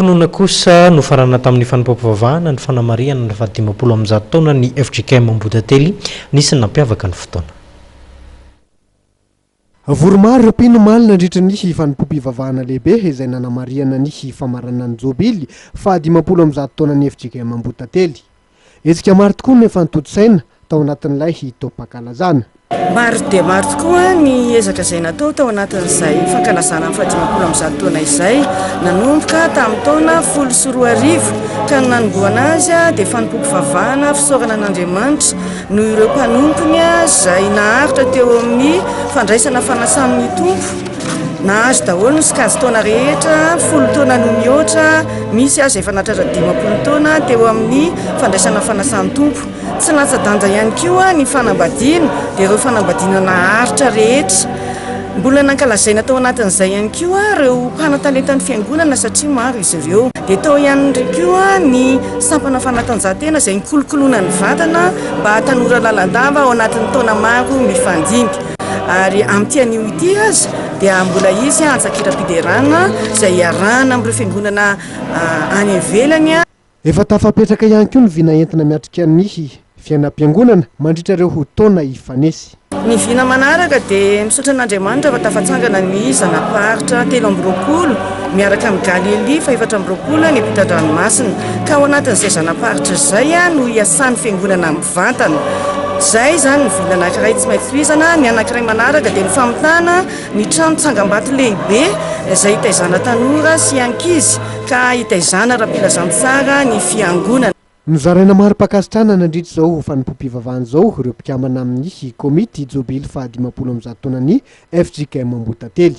Finoana kosa no farana tamin'ny fanampam-pivavahana ny fanamariana ny fahadimapolo amby zato taona ny FJKM Ambohidately nisy nampiavaka ny fotoana. Voromaro ireo mpino malina nandritra ny fanampam-pivavahana lehibe izay nanamariana ny famarana ny jobily fahadimapolo amby zato taona ny FJKM Ambohidately. Hetsika maro tokoa ny efa nitotsaina tao anatin'ilay taom-pankalazana. Maro dia maro tokoa ny ezaka izay natao tao anatin'izay fankalazana amin'ny fahadimapolo amby zato taona izay, nanomboka tamin'ny taona 14 ka nanomboana azy dia fanampam-pivavahana fisaorana an'Andriamanitra no ireo mpanompony izay naharitra teo amin'ny fandraisana fanasan'ny tompo. Nahazo daholo ny sikazy taona rehetra, 10 taona no mihoatra, misy azy efa nahatratra 10 taona teo amin'ny fandraisana fanasan'ny tompo. Tsy latsa-danja ihany koa ny fanambadiana dia ireo fanambadiana naharitra rehetra. Mbola nankalazaina tao anatin'izay ihany koa ireo mpanatalenta ny fiangonana satria maro izy ireo. Dia tao ihany koa ny sampana fanatanjahantena izay nikolokoloana ny vatana mba hatanora lalandava ao anatin'ny taona maro mifandimby. Ary amin'ity anio ity azy dia mbola izy Antsakiram-piderana izay iarahana amin'ireo fiangonana any ivelany. Efa tafapetraka ihany koa ny vina entina miatrika ny fiainam-piangonana mandritra ireo taona ifanesy. Ny vina manaraka dia misaotra an'Andriamanitra fa tafatsangana ny zanaparitra 13 miaraka amin'ny Galily 14 ny ampitan-dranomasina ka ao anatin'izay zanaparitra izay no iasan'ny fiangonana mivantana. Zay zany ny vina anankiray tsy maintsy tohizana. Ny anankiray manaraka dia ny famitana ny trano tsangambato lehibe izay hitaizana tanora sy ankizy ka hitaizana raha-pilazana tsara ny fiangonana. Nozaraina maro mpakasitrana nandritra izao fanampam-pivavahana izao ireo mpikambana amin'ny komity jobily fahadimapolo amby zato taona ny FJKM Ambohidately.